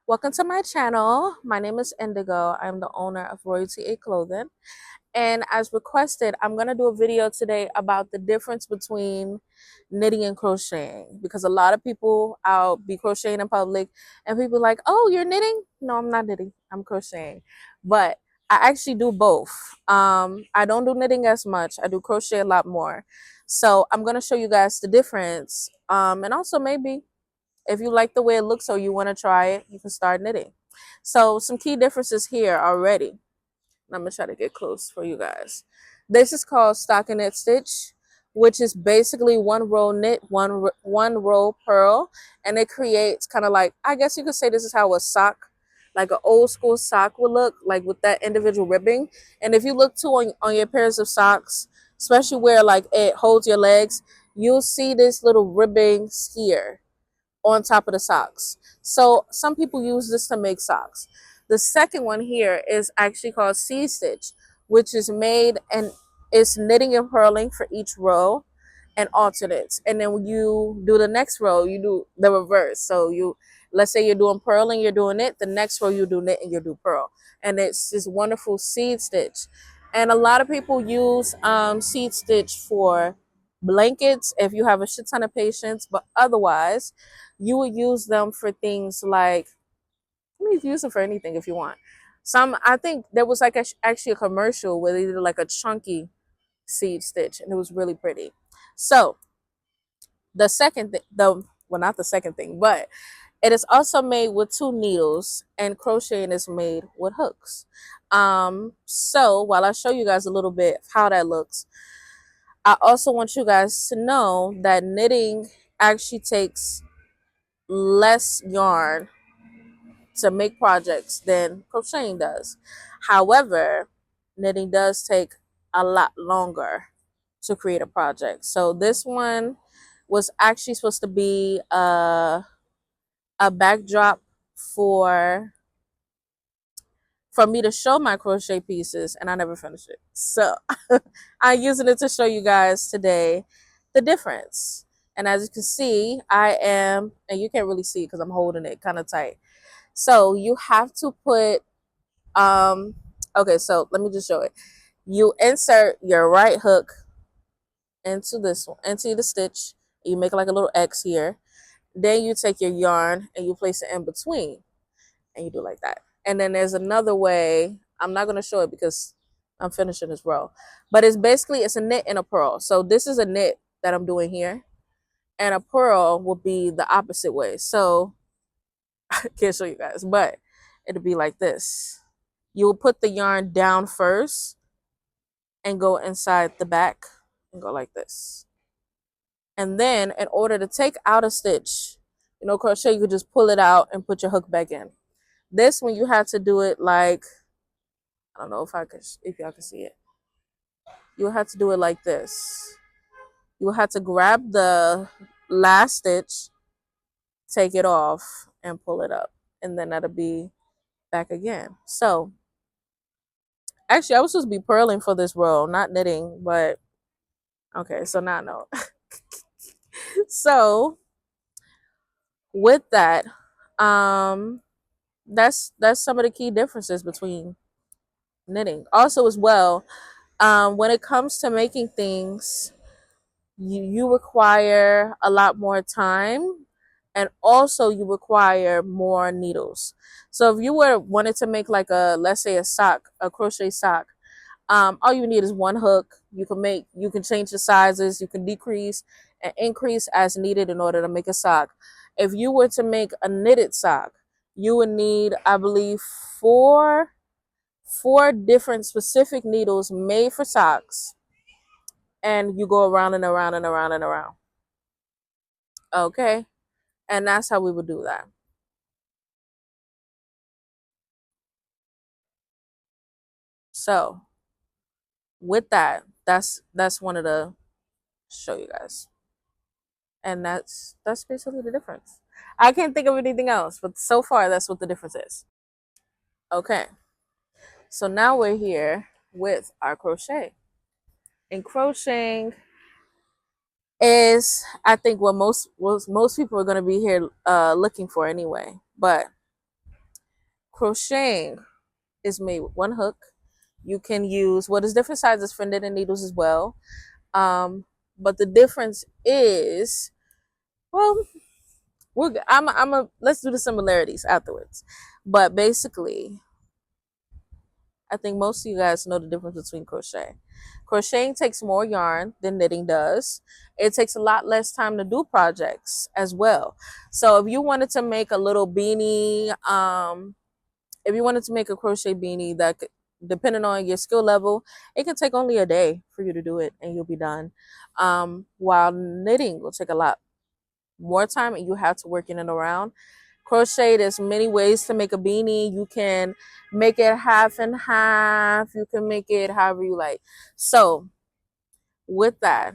Welcome to my channel. My name is Indigo. I'm the owner of Royalty A Clothing. And as requested, I'm going to do a video today about the difference between knitting and crocheting. Because a lot of people, I'll be crocheting in public and people are like, oh, you're knitting? No, I'm not knitting. I'm crocheting. But I actually do both. I don't do knitting as much. I do crochet a lot more. So I'm going to show you guys the difference. And also maybe if you like the way it looks or you want to try it, you can start knitting. So some key differences here already. I'm going to try to get close for you guys. This is called stockinette stitch, which is basically one row knit, one row purl, and it creates kind of like, I guess you could say this is how a sock, like an old school sock would look, like with that individual ribbing. And if you look too on your pairs of socks, especially where like it holds your legs, you'll see this little ribbings here on top of the socks. So some people use this to make socks. The second one here is actually called seed stitch, which is made and it's knitting and purling for each row and alternates. And then when you do the next row, you do the reverse. So let's say you're doing purling, you're doing knit, the next row you do knit and you do purl. And it's this wonderful seed stitch. And a lot of people use seed stitch for blankets if you have a shit ton of patience, but otherwise you would use them for things like, I mean, you use them for anything if you want. I think there was like actually a commercial where they did like a chunky seed stitch and it was really pretty. So the second thing, well, not the second thing, but it is also made with 2 needles and crocheting is made with hooks. So while I show you guys a little bit of how that looks, I also want you guys to know that knitting actually takes less yarn to make projects than crocheting does. However, knitting does take a lot longer to create a project. So this one was actually supposed to be a backdrop for me to show my crochet pieces, and I never finished it. So I'm using it to show you guys today the difference. And as you can see, and you can't really see because I'm holding it kind of tight. So you have to put, okay, so let me just show it. You insert your right hook into this one, into the stitch. You make like a little X here. Then you take your yarn and you place it in between and you do like that. And then there's another way. I'm not going to show it because I'm finishing this row, but it's a knit and a purl. So this is a knit that I'm doing here, and a purl will be the opposite way. So I can't show you guys, but it'll be like this. You will put the yarn down first and go inside the back and go like this. And then in order to take out a stitch, crochet, you could just pull it out and put your hook back in. This one you have to do it like, I don't know if y'all can see it. You have to do it like this. You have to grab the last stitch, take it off, and pull it up. And then that'll be back again. So actually I was supposed to be purling for this row, not knitting, but okay, so now I know. So with that, that's some of the key differences between knitting. Also as well, when it comes to making things, you require a lot more time, and also you require more needles. So if you wanted to make like let's say a crochet sock, all you need is one hook. You can change the sizes, you can decrease and increase as needed in order to make a sock. If you were to make a knitted sock, you would need, I believe, four different specific needles made for socks, and you go around and around and around and around. Okay, and that's how we would do that. So with that, that's one of the show you guys, and that's basically the difference. I can't think of anything else, but so far that's what the difference is. Okay, so now we're here with our crochet, and crocheting is, I think, what most people are going to be here looking for anyway. But Crocheting is made with one hook. You can use, well, there's different sizes for knitting needles as well. But the difference is, well, let's do the similarities afterwards. But basically, I think most of you guys know the difference between crochet. Crocheting takes more yarn than knitting does. It takes a lot less time to do projects as well. So if you wanted to make a little beanie, if you wanted to make a crochet beanie that could, depending on your skill level, it can take only a day for you to do it and you'll be done. While knitting will take a lot more time and you have to work in and around. Crochet, there's many ways to make a beanie. You can make it half and half. You can make it however you like. So with that,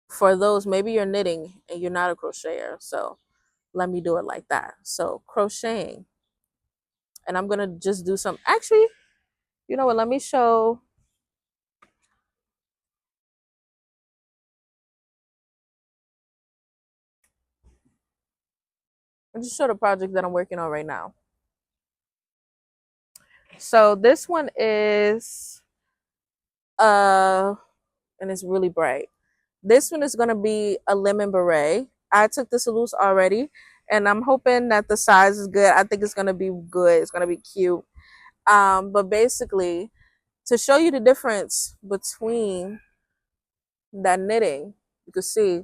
for those, maybe you're knitting and you're not a crocheter. So let me do it like that. So crocheting. And I'm going to just do some, actually, you know what, let me show. I'll just show the project that I'm working on right now. So this one is, and it's really bright. This one is going to be a lemon beret. I took this loose already, and I'm hoping that the size is good. I think it's going to be good. It's going to be cute. But basically, to show you the difference between that knitting, you can see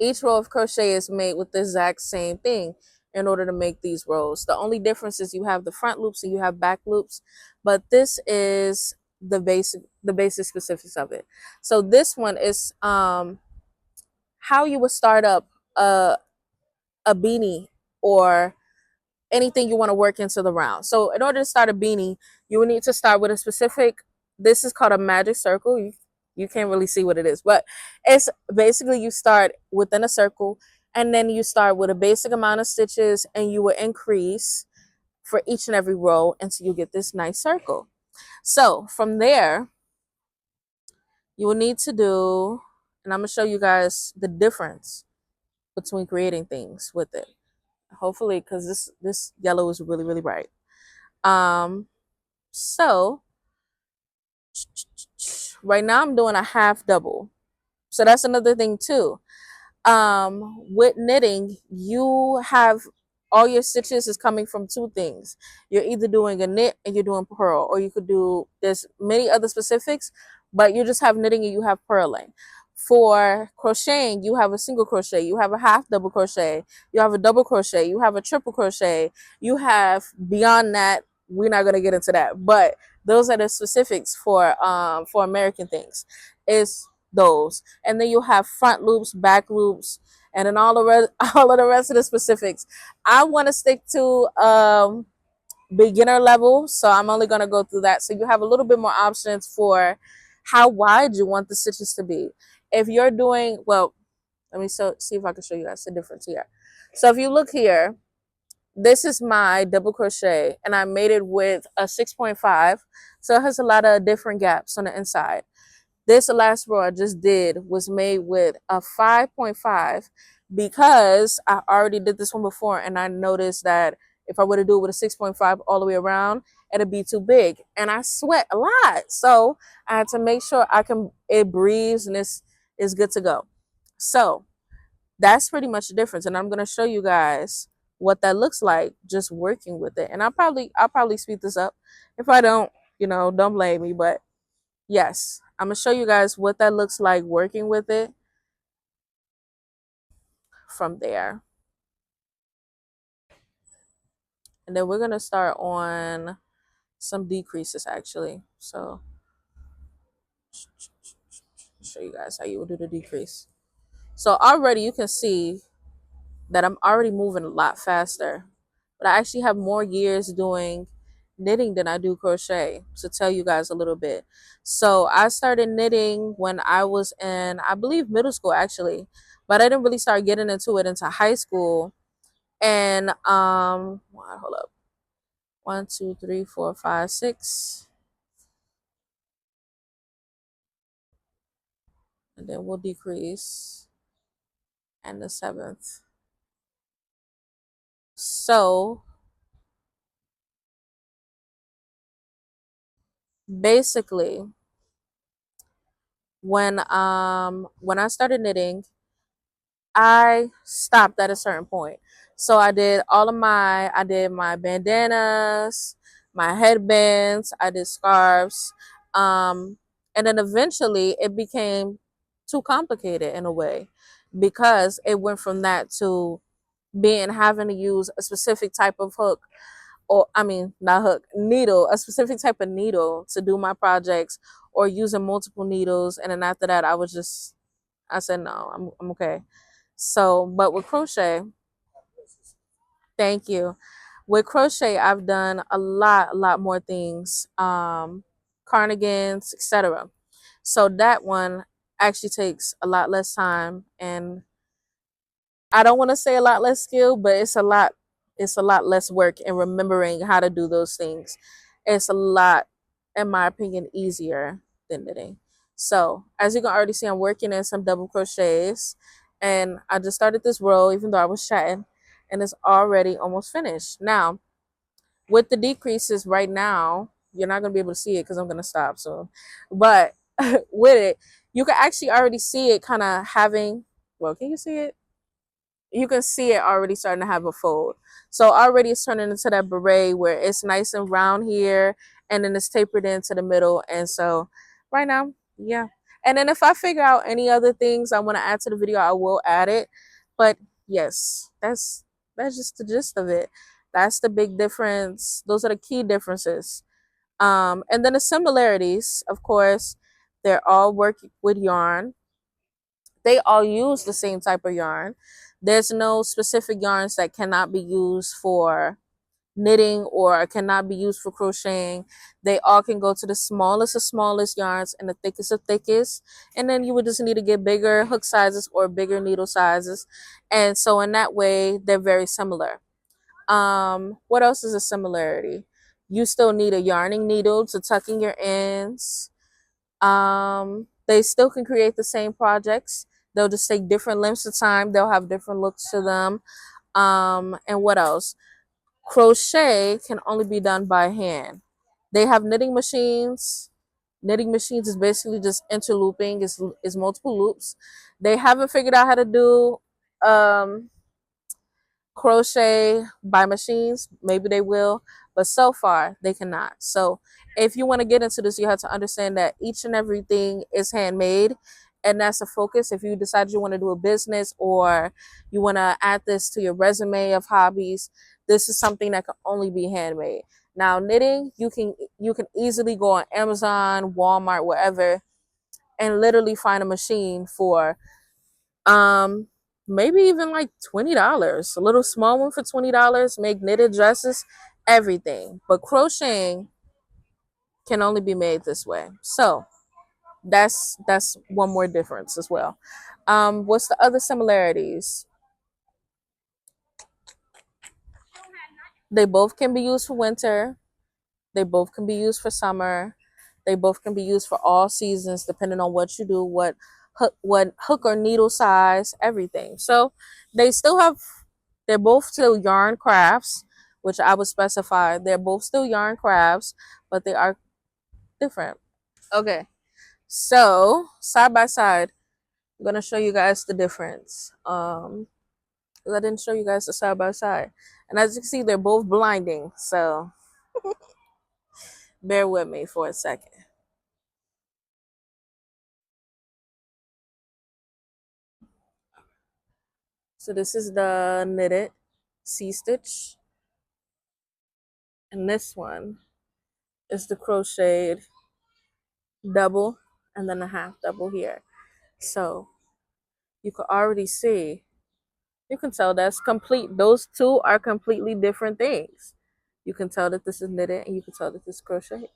each row of crochet is made with the exact same thing in order to make these rows. The only difference is you have the front loops and you have back loops, but this is the basic specifics of it. So this one is how you would start up a beanie or anything you want to work into the round. So in order to start a beanie, you will need to start with a specific, this is called a magic circle. You can't really see what it is, but it's basically you start within a circle and then you start with a basic amount of stitches and you will increase for each and every row until you get this nice circle. So from there, you will need to do, and I'm going to show you guys the difference between creating things with it. Hopefully, because this yellow is really, really bright. So right now I'm doing a half double. So that's another thing too. With knitting, you have all your stitches is coming from two things. You're either doing a knit and you're doing purl, or you could do, there's many other specifics, but you just have knitting and you have purling. For crocheting, you have a single crochet, you have a half double crochet, you have a double crochet, you have a triple crochet, you have beyond that. We're not going to get into that, but those are the specifics for American things. Is those, and then you have front loops, back loops, and then all of the rest of the specifics. I want to stick to beginner level, so I'm only going to go through that. So you have a little bit more options for how wide you want the stitches to be. If you're doing, well, let me see if I can show you guys the difference here. So if you look here, this is my double crochet and I made it with a 6.5, so it has a lot of different gaps on the inside. This last row I just did was made with a 5.5 because I already did this one before and I noticed that if I were to do it with a 6.5 all the way around, it'd be too big. And I sweat a lot. So I had to make sure it breathes and this is good to go. So that's pretty much the difference. And I'm going to show you guys what that looks like just working with it. And I'll probably speed this up. If I don't, don't blame me, but yes, I'm going to show you guys what that looks like working with it from there. And then we're going to start on some decreases actually. So show you guys how you would do the decrease. So already you can see that I'm already moving a lot faster, but I actually have more years doing knitting than I do crochet, to tell you guys a little bit. So I started knitting when I was in, I believe, middle school actually, but I didn't really start getting into it until high school. And hold up, 1 2 3 4 5 6, and then we'll decrease, and the 7th. So Basically, when I started knitting, I stopped at a certain point. So I did my bandanas, my headbands, I did scarves. Um, and then eventually it became too complicated in a way, because it went from that to being having to use a specific type of hook, or I mean, not hook, needle, a specific type of needle to do my projects, or using multiple needles. And then after that, I said, no, I'm okay. So, but with crochet, thank you. With crochet, I've done a lot more things, cardigans, etc. So that one actually takes a lot less time, and I don't want to say a lot less skill, but it's a lot less work in remembering how to do those things. It's a lot, in my opinion, easier than knitting. So as you can already see, I'm working in some double crochets, and I just started this row even though I was chatting, and it's already almost finished. Now with the decreases right now, you're not gonna be able to see it because I'm gonna stop soon. But with it, you can actually already see it kind of having, well, can you see it? You can see it already starting to have a fold. So already it's turning into that beret where it's nice and round here, and then it's tapered into the middle. And so right now, yeah. And then if I figure out any other things I want to add to the video, I will add it. But yes, that's just the gist of it. That's the big difference. Those are the key differences. And then the similarities, of course, they're all work with yarn. They all use the same type of yarn. There's no specific yarns that cannot be used for knitting or cannot be used for crocheting. They all can go to the smallest of smallest yarns and the thickest of thickest. And then you would just need to get bigger hook sizes or bigger needle sizes. And so in that way, they're very similar. What else is a similarity? You still need a yarning needle to tuck in your ends. They still can create the same projects. They'll just take different lengths of time. They'll have different looks to them. And what else? Crochet can only be done by hand. They have knitting machines. Knitting machines is basically just interlooping, is multiple loops. They haven't figured out how to do um crochet by machines. Maybe they will, but so far they cannot. So if you want to get into this, you have to understand that each and everything is handmade, and that's a focus. If you decide you want to do a business or you want to add this to your resume of hobbies, this is something that can only be handmade. Now knitting, you can easily go on Amazon, Walmart, wherever, and literally find a machine for um, maybe even like $20. A little small one for $20. Make knitted dresses, everything. But crocheting can only be made this way. So that's one more difference as well. What's the other similarities? They both can be used for winter. They both can be used for summer. They both can be used for all seasons, depending on what you do, what hook or needle size, everything. So they still have, they're both still yarn crafts, which I would specify. They're both still yarn crafts, but they are different. Okay, so side by side, I'm gonna show you guys the difference. 'Cause I didn't show you guys the side by side, and as you can see, they're both blinding. So bear with me for a second. So this is the knitted C-stitch, and this one is the crocheted double and then a half double here. So you can already see, you can tell that's complete. Those two are completely different things. You can tell that this is knitted and you can tell that this is crochet.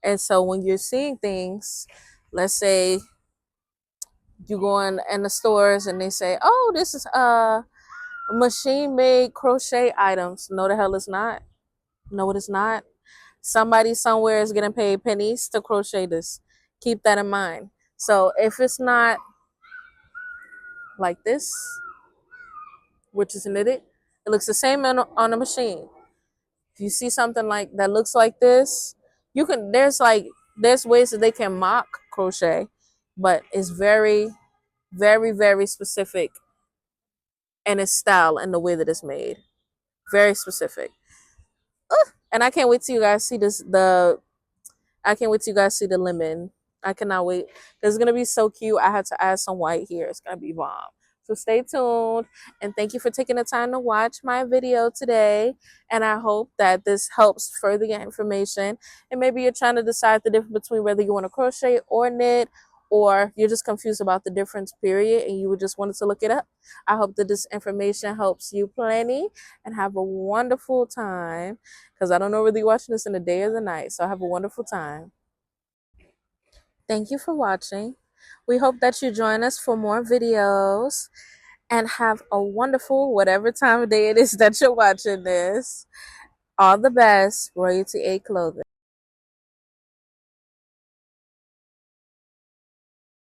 And so when you're seeing things, let's say you go in the stores and they say, oh, this is machine made crochet items. No, the hell it's not. No, it is not. Somebody somewhere is getting paid pennies to crochet this. Keep that in mind. So if it's not like this, which is knitted, it looks the same on the machine. If you see something like that looks like this, You can, there's ways that they can mock crochet, but it's very, very, very specific in its style and the way that it's made. Very specific. And I can't wait till you guys see I can't wait till you guys see the lemon. I cannot wait. It's gonna be so cute. I had to add some white here. It's gonna be bomb. So stay tuned, and thank you for taking the time to watch my video today. And I hope that this helps further your information. And maybe you're trying to decide the difference between whether you want to crochet or knit, or you're just confused about the difference, period, and you would just wanted to look it up. I hope that this information helps you plenty, and have a wonderful time, because I don't know whether you're watching this in the day or the night. So have a wonderful time. Thank you for watching. We hope that you join us for more videos, and have a wonderful whatever time of day it is that you're watching this. All the best, Royalty A Clothing.